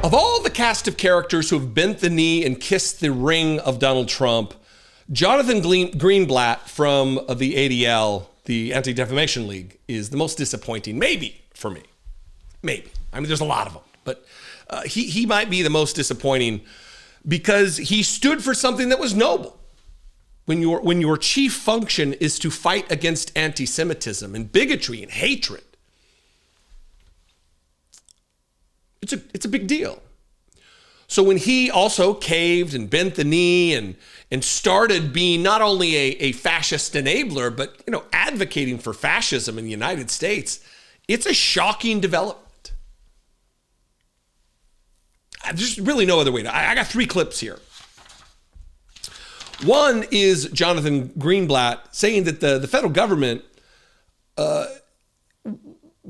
Of all the cast of characters who have bent the knee and kissed the ring of Donald Trump, Jonathan Greenblatt from the ADL, the Anti-Defamation League, is the most disappointing, maybe, for me. Maybe. I mean, there's a lot of them, but he might be the most disappointing because he stood for something that was noble. When your chief function is to fight against anti-Semitism and bigotry and hatred, it's a big deal. So when he also caved and bent the knee and started being not only a fascist enabler, but advocating for fascism in the United States, it's a shocking development. There's really no other way to. I got 3 clips here. One is Jonathan Greenblatt saying that the federal government,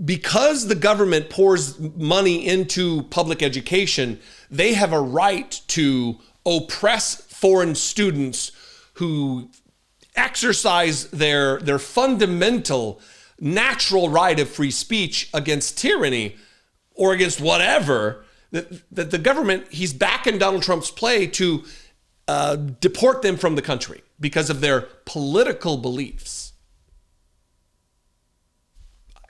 because the government pours money into public education, they have a right to oppress foreign students who exercise their fundamental natural right of free speech against tyranny or against whatever, that the government, he's backing Donald Trump's play to deport them from the country because of their political beliefs.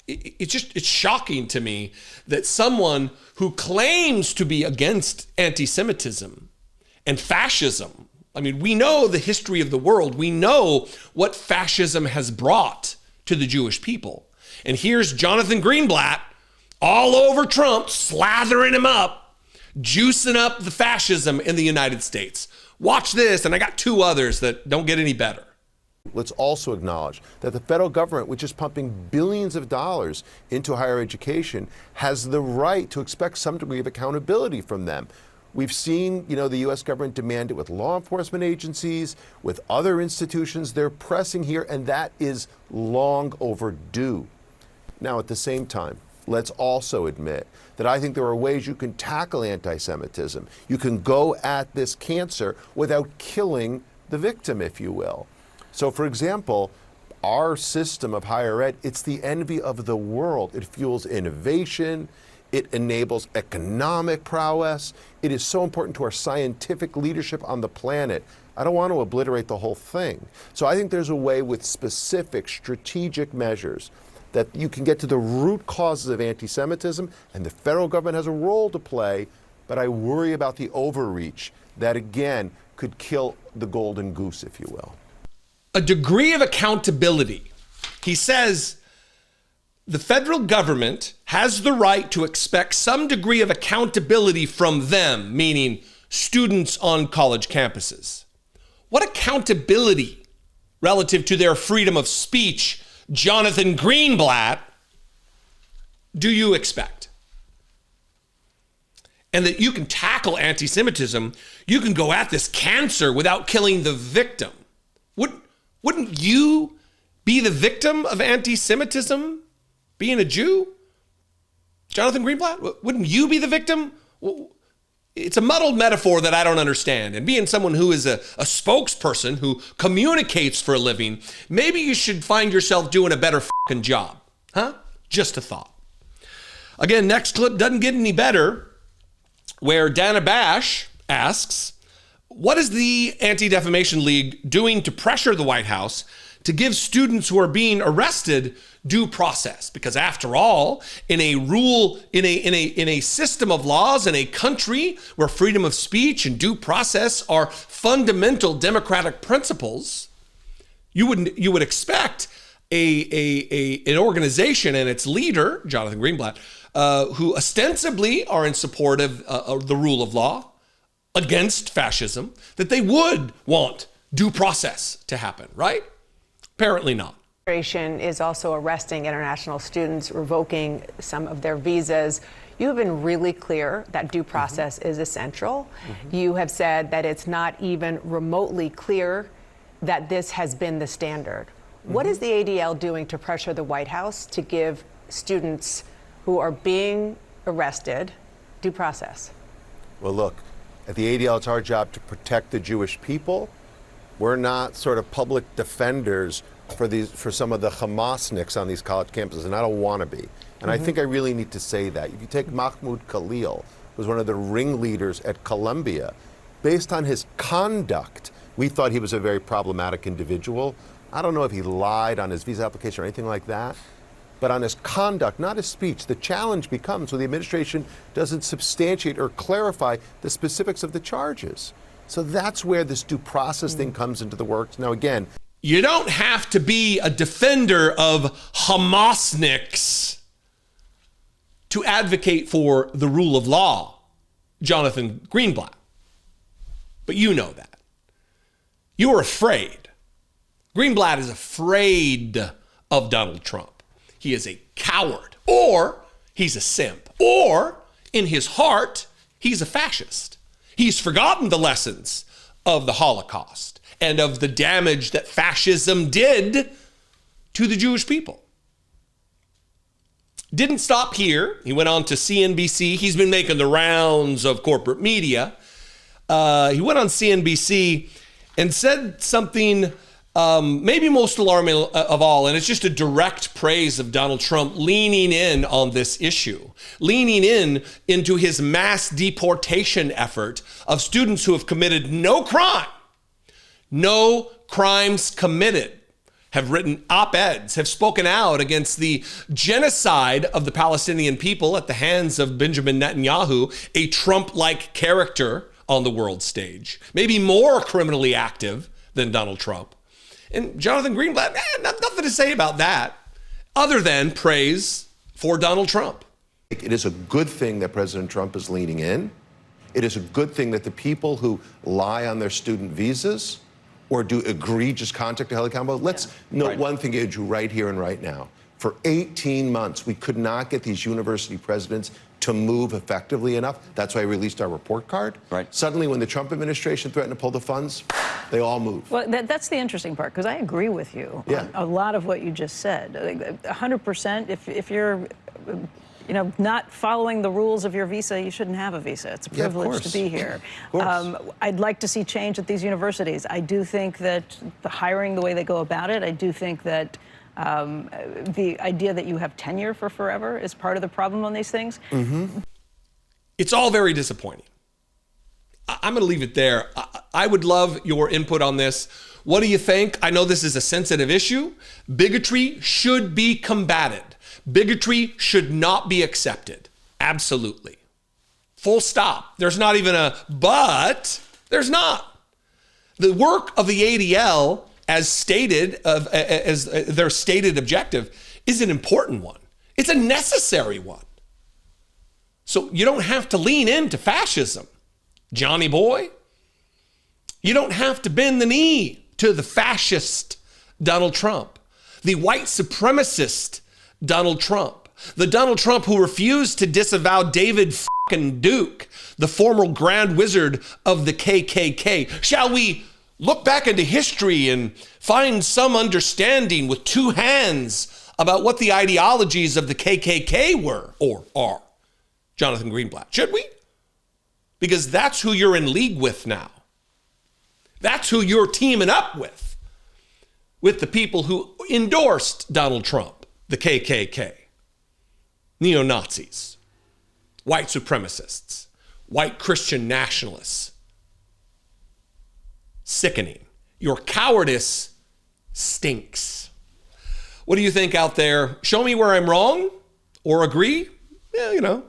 It's shocking to me that someone who claims to be against anti-Semitism and fascism, I mean, we know the history of the world. We know what fascism has brought to the Jewish people. And here's Jonathan Greenblatt all over Trump, slathering him up, juicing up the fascism in the United States. Watch this, and I got 2 others that don't get any better. Let's also acknowledge that the federal government, which is pumping billions of dollars into higher education, has the right to expect some degree of accountability from them. We've seen, the U.S. government demand it with law enforcement agencies, with other institutions. They're pressing here, and that is long overdue. Now, at the same time, let's also admit that I think there are ways you can tackle anti-Semitism. You can go at this cancer without killing the victim, if you will. So, for example, our system of higher ed, it's the envy of the world. It fuels innovation. It enables economic prowess. It is so important to our scientific leadership on the planet. I don't want to obliterate the whole thing. So I think there's a way with specific strategic measures that you can get to the root causes of anti-Semitism, and the federal government has a role to play, but I worry about the overreach that, again, could kill the golden goose, if you will. A degree of accountability. He says the federal government has the right to expect some degree of accountability from them, meaning students on college campuses. What accountability relative to their freedom of speech, Jonathan Greenblatt, do you expect? And that you can tackle anti-Semitism, you can go at this cancer without killing the victim. Wouldn't you be the victim of anti-Semitism, being a Jew? Jonathan Greenblatt, wouldn't you be the victim? It's a muddled metaphor that I don't understand. And being someone who is a spokesperson who communicates for a living, maybe you should find yourself doing a better fucking job. Huh? Just a thought. Again, next clip doesn't get any better, where Dana Bash asks, what is the Anti-Defamation League doing to pressure the White House to give students who are being arrested due process? Because after all, in a system of laws, in a country where freedom of speech and due process are fundamental democratic principles, you would expect an organization and its leader, Jonathan Greenblatt, who ostensibly are in support of the rule of law, against fascism, that they would want due process to happen, right? Apparently not. Is also arresting international students, revoking some of their visas. You have been really clear that due process is essential. You have said that it's not even remotely clear that this has been the standard. What is the ADL doing to pressure the White House to give students who are being arrested due process? Well, look, at the ADL, it's our job to protect the Jewish people. We're not sort of public defenders for some of the Hamasniks on these college campuses, and I don't want to be. And I think I really need to say that. If you take Mahmoud Khalil, was one of the ringleaders at Columbia. Based on his conduct, we thought he was a very problematic individual. I don't know if he lied on his visa application or anything like that, but on his conduct, not his speech. The challenge becomes when the administration doesn't substantiate or clarify the specifics of the charges. So that's where this due process thing comes into the works. Now, again, you don't have to be a defender of Hamasniks to advocate for the rule of law, Jonathan Greenblatt. But you know that. You're afraid. Greenblatt is afraid of Donald Trump. He is a coward, or he's a simp, or in his heart, he's a fascist. He's forgotten the lessons of the Holocaust and of the damage that fascism did to the Jewish people. Didn't stop here. He went on to CNBC. He's been making the rounds of corporate media. He went on CNBC and said something maybe most alarming of all, and it's just a direct praise of Donald Trump leaning in on this issue, leaning into his mass deportation effort of students who have committed no crimes committed, have written op-eds, have spoken out against the genocide of the Palestinian people at the hands of Benjamin Netanyahu, a Trump-like character on the world stage, maybe more criminally active than Donald Trump. And Jonathan Greenblatt, nothing to say about that other than praise for Donald Trump. it is a good thing that President Trump is leaning in. It is a good thing that the people who lie on their student visas or do egregious conduct are held accountable. Let's note one thing, Andrew, right here and right now. For 18 months, we could not get these university presidents to move effectively enough. That's why I released our report card. Right. Suddenly, when the Trump administration threatened to pull the funds, they all moved. Well, that's the interesting part, because I agree with you on a lot of what you just said. 100%, if you're not following the rules of your visa, you shouldn't have a visa. It's a privilege to be here. I'd like to see change at these universities. I do think that the hiring, the way they go about it, I do think that the idea that you have tenure for forever is part of the problem on these things. Mm-hmm. It's all very disappointing. I'm going to leave it there. I would love your input on this. What do you think? I know this is a sensitive issue. Bigotry should be combated. Bigotry should not be accepted. Absolutely. Full stop. There's not even a but. There's not. The work of the ADL, as stated, as their stated objective, is an important one. It's a necessary one. So you don't have to lean into fascism, Johnny boy. You don't have to bend the knee to the fascist Donald Trump, the white supremacist Donald Trump, the Donald Trump who refused to disavow David fucking Duke, the former Grand Wizard of the KKK. Shall we look back into history and find some understanding with two hands about what the ideologies of the KKK were or are? Jonathan Greenblatt, should we? Because that's who you're in league with now. That's who you're teaming up with the people who endorsed Donald Trump, the KKK, neo-Nazis, white supremacists, white Christian nationalists. Sickening. Your cowardice stinks. What do you think out there? Show me where I'm wrong or agree. Yeah,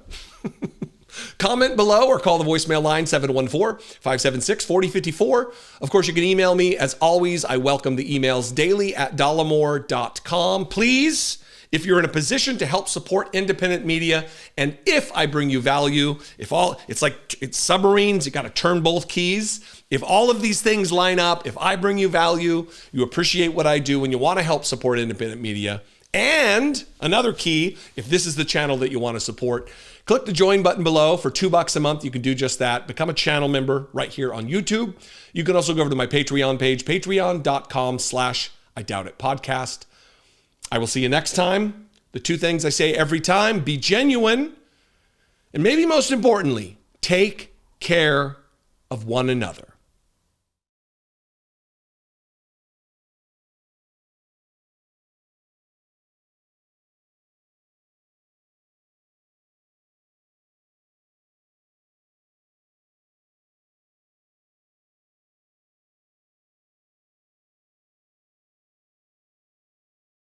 Comment below or call the voicemail line 714-576-4054. Of course, you can email me. As always, I welcome the emails daily at dollemore.com. Please, if you're in a position to help support independent media, and if I bring you value, it's submarines, you got to turn both keys. If all of these things line up, if I bring you value, you appreciate what I do, and you want to help support independent media, and another key, if this is the channel that you want to support, click the join button below. For $2 a month, you can do just that. Become a channel member right here on YouTube. You can also go over to my Patreon page, patreon.com/IDoubtItPodcast. I will see you next time. The two things I say every time: be genuine, and maybe most importantly, take care of one another.